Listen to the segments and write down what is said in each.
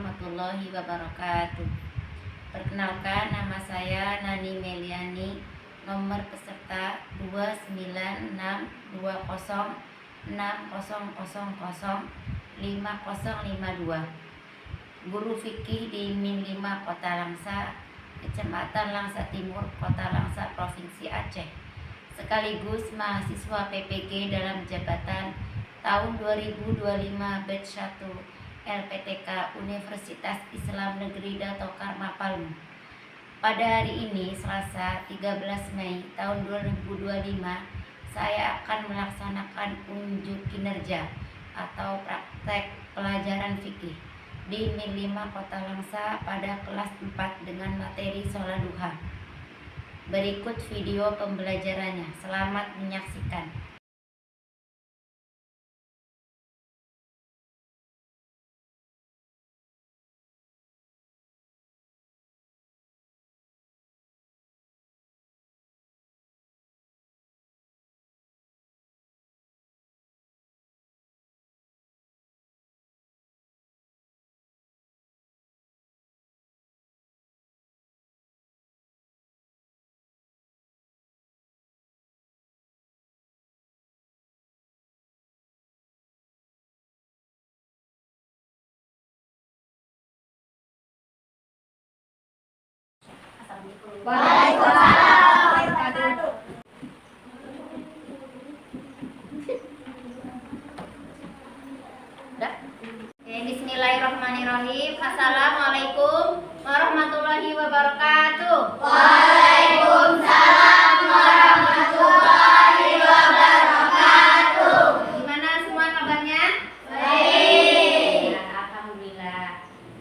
warahmatullahi wabarakatuh. Perkenalkan, nama saya Nani Meliani, nomor peserta 29620005052, guru fikih di Min 5 Kota Langsa, Kecamatan Langsa Timur, Kota Langsa, Provinsi Aceh, sekaligus mahasiswa PPG dalam jabatan tahun 2025 batch 1 LPTK Universitas Islam Negeri Dato Karma Palu. Pada hari ini, Selasa 13 Mei tahun 2025, saya akan melaksanakan unjuk kinerja atau praktek pelajaran fikih di Min 5 Kota Langsa pada kelas 4 dengan materi sholat duha. Berikut video pembelajarannya. Selamat menyaksikan. Bismillahirrahmanirrahim. Assalamualaikum warahmatullahi wabarakatuh. Waalaikumsalam warahmatullahi wabarakatuh. Gimana semua kabarnya? Baik. Ya, alhamdulillah.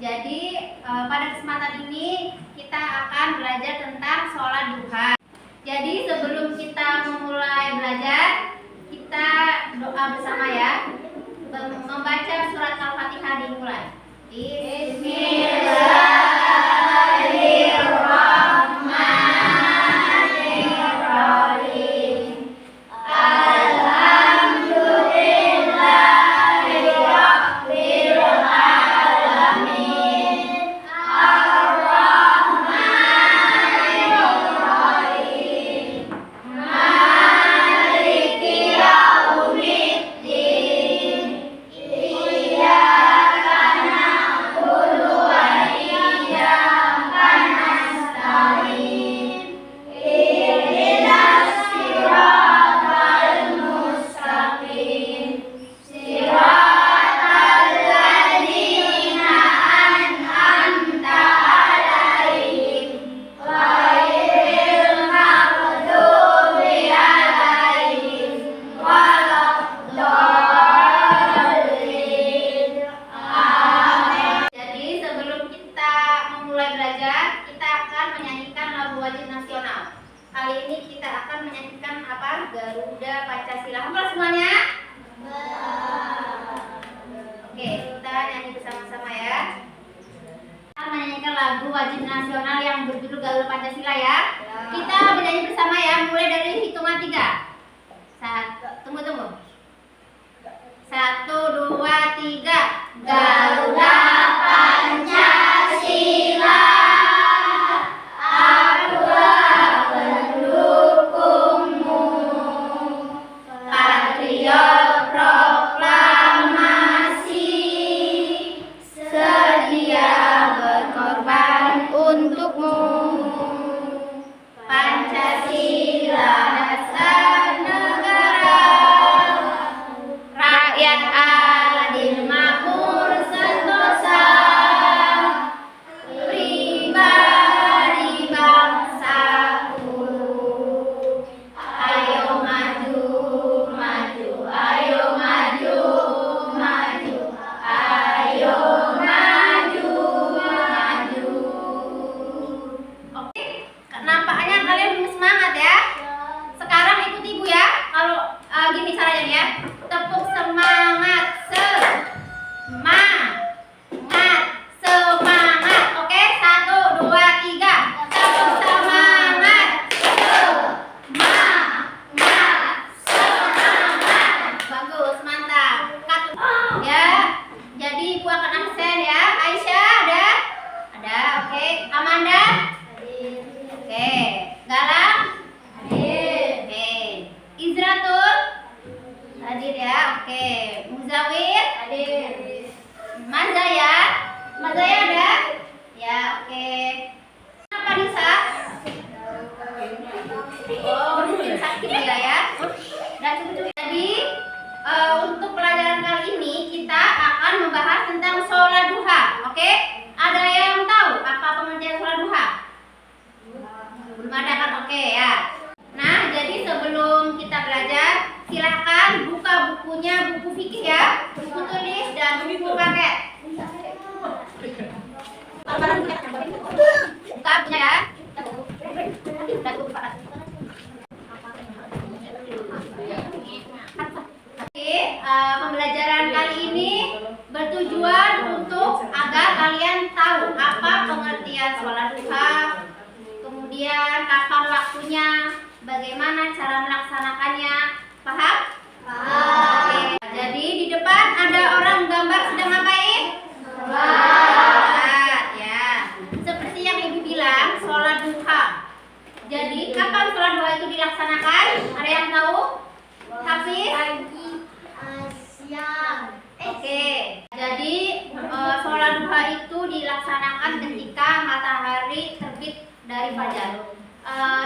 Jadi pada kesempatan ini kita akan belajar tentang sholat duha. Jadi sebelum kita memulai belajar, kita doa bersama ya. Membaca surat Al-Fatihah dimulai. Bismillahirrahmanirrahim. Alhamdulillahirabbil alamin. Ar-Rahmanir-Rahim. Maliki yaumiddin. Iyyaka na'budu wa iyyaka nasta'in. Ihdinas siratal mustaqim. Siratal ladzina an'amta 'alaihim ghairil maghdubi 'alaihim waladdallin. Amin. Jadi sebelum kita memulai belajar, kita akan menyanyikan lagu wajib nasional. Kali ini kita akan menyanyikan apa? Garuda Pancasila. Hafal semuanya? Oke, kita nyanyi bersama-sama ya. Kita menyanyikan lagu wajib nasional yang berjudul Garuda Pancasila ya. Kita bernyanyi bersama ya, mulai dari hitungan 3. Tunggu. 1, 2, 3. Garuda Pancasila, akulah pendukungmu. Patriot proklamasi, sedia berkorban untukmu. Pancasila Zaya ada? Ya, oke. Apa Nisa? Oh, mungkin sakit ya. Dan cukup. Jadi untuk pelajaran kali ini kita akan membahas tentang sholat duha. Oke? Ada yang tahu apa pengertian sholat duha? Belum ada kan? Oke ya. Nah, jadi sebelum kita belajar, silahkan buka bukunya, buku fikih ya, buku tulis dan buku paket. Buka punya ya. Oke, pembelajaran kali ini bertujuan untuk agar kalian tahu apa pengertian sholat duha, kemudian kapan waktunya, bagaimana cara melaksanakannya. Paham? Oke. Jadi di depan ada orang gambar sedang ngapain? Sholat ya. Seperti yang ibu bilang, sholat duha. Jadi kapan sholat duha itu dilaksanakan? Ada yang tahu? Hafiz? Siang. Oke. Jadi sholat duha itu dilaksanakan ketika matahari terbit dari fajar.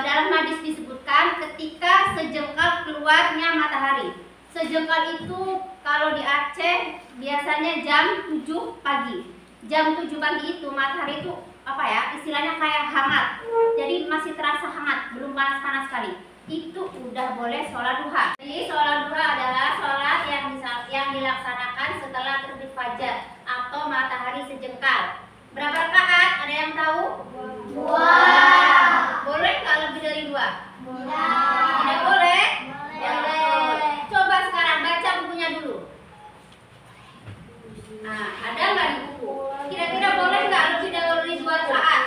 Dalam hadis disebutkan ketika sejengkal keluarnya matahari. Sejengkal itu kalau di Aceh biasanya jam 7 pagi. Jam 7 pagi itu matahari itu apa ya? Istilahnya kayak hangat. Jadi masih terasa hangat, belum panas-panas sekali. Itu udah boleh sholat duha. Jadi sholat duha adalah sholat yang dilaksanakan setelah terbit fajar atau matahari sejengkal. Berapa rakaat? Ada yang tahu? 2. Boleh nggak lebih dari 2? Tidak. Tidak boleh? Boleh. Coba sekarang baca bukunya dulu. Nah, ada nggak di buku? Kira-kira boleh nggak lebih dari 2 rakaat?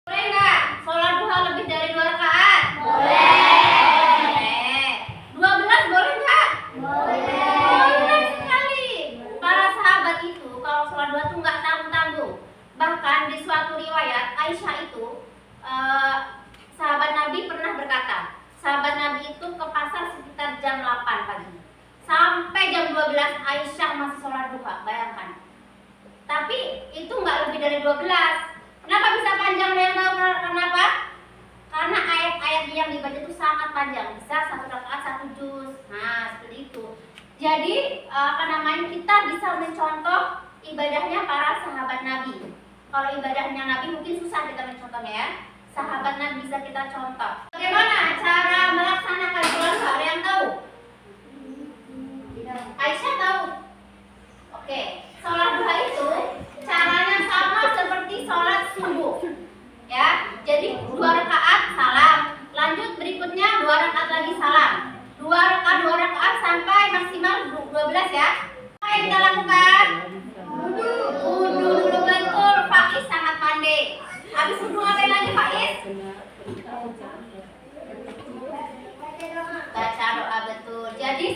Boleh nggak sholat duha lebih dari 2 rakaat? Boleh. 12 boleh nggak? Boleh sekali. Para sahabat itu kalau sholat duha tuh nggak tanggung-tanggung. Bahkan di suatu riwayat Aisyah itu sahabat Nabi pernah berkata, sahabat Nabi itu ke pasar sekitar jam 8 pagi. Sampai jam 12 Aisyah masih sholat duha, bayangkan. Tapi itu nggak lebih dari 12. Kenapa bisa panjang? Yang tahu kenapa? Karena ayat-ayat yang dibaca itu sangat panjang, bisa 1 rakaat 1 juz. Nah, seperti itu. Jadi kita bisa mencontoh ibadahnya para sahabat Nabi. Kalau ibadahnya Nabi mungkin susah kita mencontohnya ya. Sahabat Nabi bisa kita contoh. Bagaimana cara melaksanakan sholat duha? Ada yang tahu? Aisyah tahu. Oke, sholat duha itu caranya sama seperti sholat subuh. Ya, jadi 2 rakaat salam. Lanjut berikutnya 2 rakaat lagi salam. 2 rakaat sampai maksimal 12 ya. Apa yang kita lakukan? Wudu dulu, betul. Faiz sangat pandai. Habis wudu ngapain lagi Faiz? Baca doa, betul. Jadi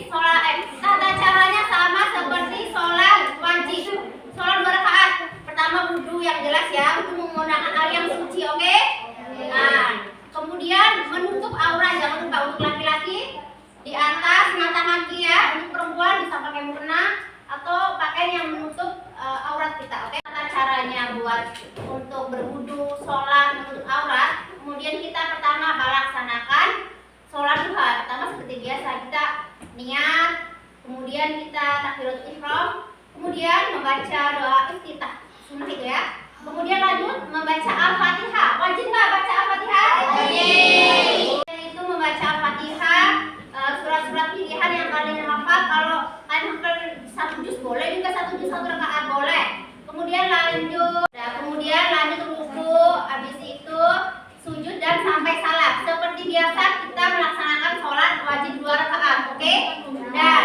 tata caranya sama seperti sholat wajib. Sholat 2 rakaat. Pertama wudu yang jelas ya, untuk menggunakan air yang suci, oke? Nah, kemudian menutup aurat, jangan lupa untuk laki-laki di atas mata kaki ya. Untuk perempuan bisa pakai mukena atau pakaian yang menutup aurat kita, oke? Tata caranya buat untuk berwudu, sholat, menutup aurat. Kemudian kita pertama melaksanakan sholat duha. Pertama seperti biasa kita niat, kemudian kita takbiratul ihram, kemudian membaca doa iftitah, sunnah itu ya. Kemudian lanjut membaca Al-Fatihah. Wajib nggak baca Al-Fatihah? Wajib. Itu membaca Al-Fatihah, surat-surat pilihan yang kalian hafal. Kalau kalian hafal 1 juz boleh, juga 1 juz 1 rakaat boleh. Kemudian lanjut ruku, habis itu sujud dan sampai salam. Seperti biasa kita melaksanakan sholat wajib 2 rakaat, oke? Dan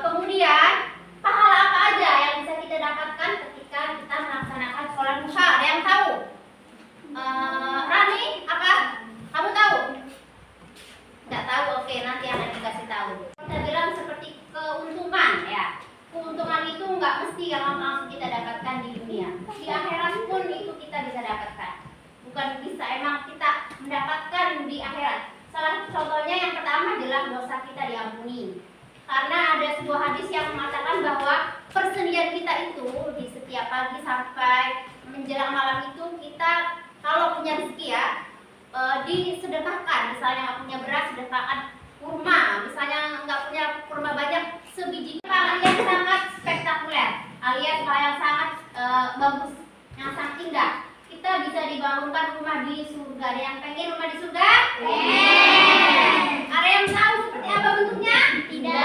kemudian pahala apa aja yang bisa kita dapatkan ketika kita melaksanakan sholat duha? Ada yang tahu? Rani, apa? Kamu tahu? Nggak tahu? Oke, nanti akan dikasih tahu. Kita bilang seperti keuntungan ya. Keuntungan itu nggak mesti yang langsung kita dapatkan di dunia. Di akhirat pun itu kita bisa dapatkan. Bukan bisa, emang kita mendapatkan di akhirat. Salah satu contohnya yang pertama jelas adalah dosa kita diampuni. Karena ada sebuah hadis yang mengatakan bahwa persendian kita itu di setiap pagi sampai menjelang malam itu kita kalau punya rezeki ya disedekahkan. Misalnya nggak punya beras, sedekahkan kurma. Misalnya nggak punya kurma banyak, sebiji hal yang sangat spektakuler, alias hal yang sangat bagus, yang sangat indah. Kita bisa dibangunkan rumah di surga. Ada yang pengen rumah di surga? Ada yang tahu seperti apa bentuknya? Tidak.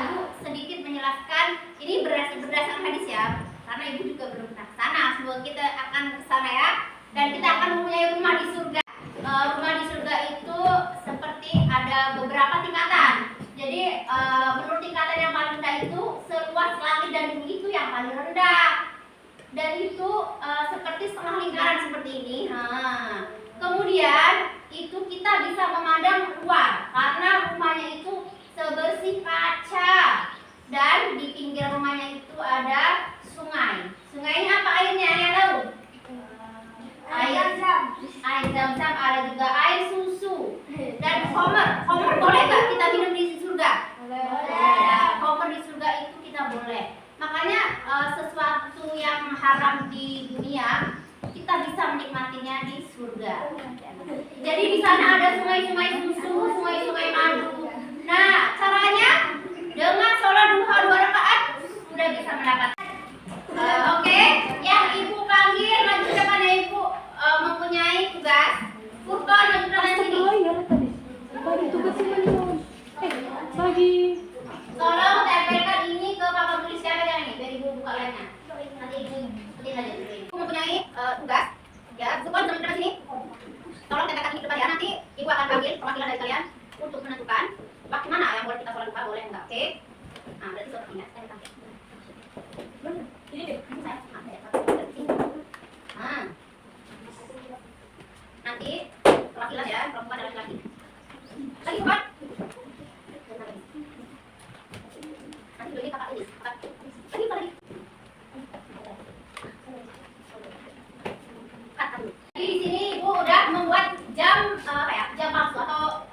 Ibu sedikit menjelaskan. Ini berdasarkan hadis ya, karena ibu juga belum pernah ke sana. Semoga kita akan ke sana ya, dan kita akan mempunyai rumah di surga. Rumah di surga itu seperti ada beberapa tingkatan. Jadi menurut tingkatan yang paling rendah itu seluas langit dan bumi itu yang paling rendah. Dan itu seperti setengah lingkaran seperti ini. Kemudian itu kita bisa memandang luar karena rumahnya itu sebersih kaca, dan di pinggir rumahnya itu ada sungai. Sungainya apa airnya? Yang tahu? Air zam-zam, ada juga air susu dan homer. Homer boleh nggak kita minum di surga? Boleh. Homer di surga itu kita boleh. Makanya sesuatu yang haram di dunia kita bisa menikmatinya di surga. Jadi di sana ada sungai-sungai susu, sungai-sungai madu. Nah, caranya dengan sholat duha 2 rakaat sudah bisa mendapat. Oke, yang ibu panggil maju ke depan ya ibu, mempunyai tugas. Furqan maju ke depan sini. Pagi. Tolong tempelkan ini ke papan tulis siapa yang ini, biar ibu buka lainnya. Nanti ibu sebutin aja dulu. Ibu mempunyai tugas, ya. Furqan maju ke depan sini. Tolong tempelkan ini ke depan ya. Nanti ibu akan panggil perwakilan dari kalian untuk menentukan waktu mana yang boleh kita sholat duha, boleh enggak? Oke? Nah, berarti seperti ini. Ini deh. Nah, nanti perwakilan ya, perempuan dan laki-laki. Lagi bukan? Nanti dulu kakak ini. Lagi apa lagi? Jadi di sini ibu udah membuat jam jam palsu atau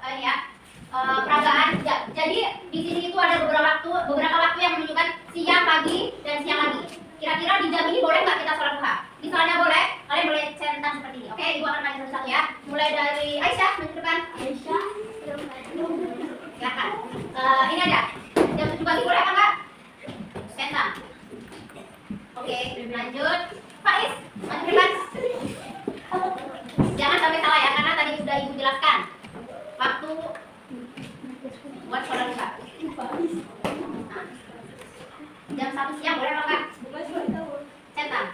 peragaan. Jadi di sini itu ada beberapa waktu yang menunjukkan siang, pagi, dan siang lagi. Kira-kira di jam ini boleh nggak kita sholat duha? Misalnya boleh, kalian boleh centang seperti ini. Oke, ibu akan tanya satu-satu ya. Mulai dari Aisyah, maju depan. Aisyah, silakan. Ini ada. Jam 7 pagi boleh apa enggak? Centang. Oke, lanjut. Faiz, maju depan. Jangan sampai salah ya, karena tadi sudah ibu jelaskan. Waktu buat sholat duha. Nah, jam 1 siang boleh apa enggak? Centang.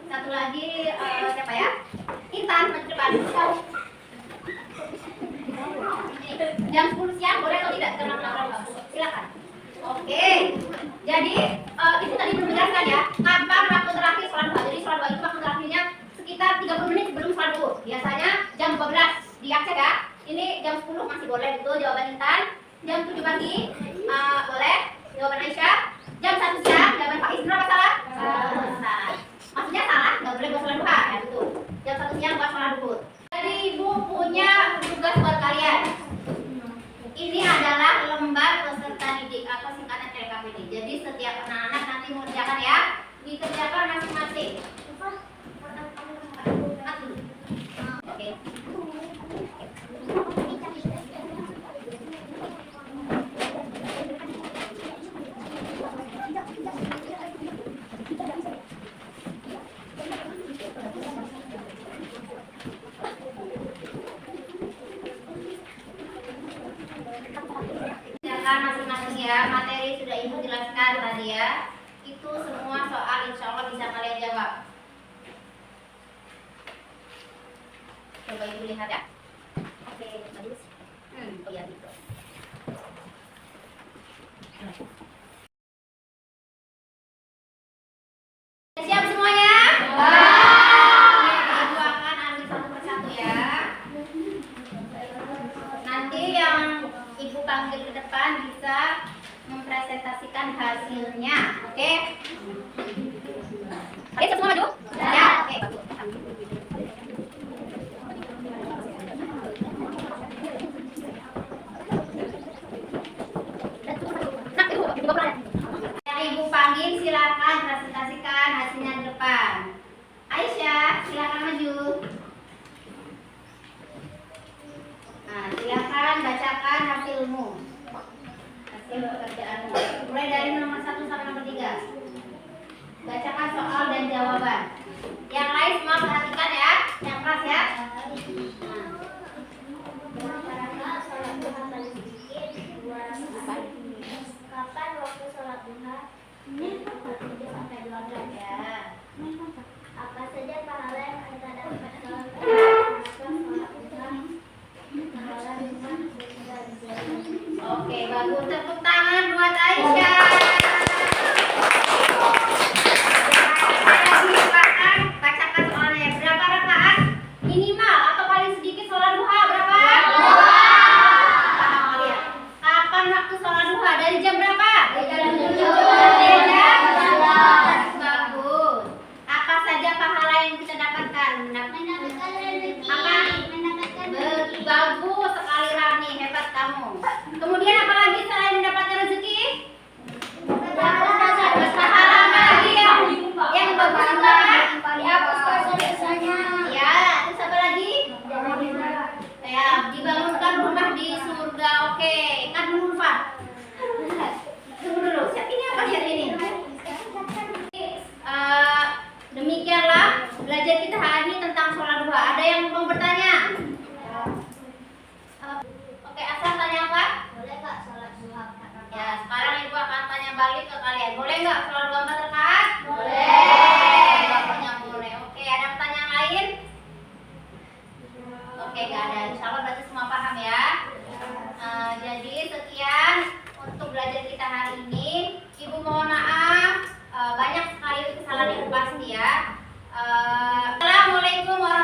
Satu lagi siapa ya? Intan, maju depan. Jam 10 siang boleh atau tidak? Silakan. Oke. Jadi itu tadi belum menjelaskan ya. Kapan waktu terakhir sholat duha? Jadi sholat duha itu waktu terakhirnya sekitar 30 menit sebelum sholat duhur. Biasanya jam 12 di Aceh ya. Ini jam 10 masih boleh, betul jawaban Intan. Jam 7 pagi boleh, jawaban Aisyah. Jam 1 siang, jawaban Faiz. Berapa salah? Salah. Maksudnya salah, nggak boleh buat sholat duha ya, betul. Jam 1 siang buat sholat duhur. Jadi ibu punya tugas buat kalian. Ini adalah lembar peserta didik atau singkatan LKPD. Jadi setiap anak-anak nanti mengerjakan ya, dikerjakan masing-masing. Oke. Masing-masing ya, materi sudah ibu jelaskan tadi ya. Itu semua soal insya Allah bisa kalian jawab. Coba ibu lihat ya. Oke, bagus. Oh iya gitu. Siap semuanya? Ibu akan ambil satu persatu ya. Nanti yang ibu panggil ke depan bisa mempresentasikan hasilnya, oke? Ayo semua maju. Ya, oke, bagus. hasilmu. Hasil pekerjaanmu. Mulai dari nomor 1 sampai nomor 3. Bacakan soal dan jawaban. Yang lain semua perhatikan ya, yang keras ya. Kapan waktu sholat duha? Sampai 12 Ya. Apa saja pahala yang kita dapat sholat duha? Pahala rumah sesudah berjalan. Oke, bagus. Tepuk tangan buat Aisyah. Lagi silakan bacakan soalnya. Berapa rakaat minimal atau paling sedikit sholat duha? Berapa? Lihat. Kapan waktu sholat duha? Dari jam berapa? Dari jam 11. Bagus. Apa saja pahala yang kita dapatkan? Mendapatkan rezeki. Apa? Mendapatkan Bagus sekali Rani, hebat kamu. Kemudian apa lagi selain mendapatkan rezeki? Dapat pahala apa lagi yang bagus juga? Ya, terus apa lagi? Ya, dibangunkan rumah di surga. Oke, kan dulu Pak. Tunggu dulu, siap ini apa siap ini? Demikianlah belajar kita hari ini tentang sholat duha. Ada yang mau bertanya? Oke, asal tanya apa? Boleh nggak sholat duha? Ya, sekarang ibu akan tanya balik ke kalian. Boleh nggak sholat duha 4 rakaat? Boleh. Jawabannya boleh. Oke, ada pertanyaan lain? Oke, nggak ada. Insya Allah berarti semua paham ya. Jadi sekian untuk belajar kita hari ini. Ibu mohon maaf, banyak sekali kesalahan ibu pasti ya. Assalamualaikum warahmatullahi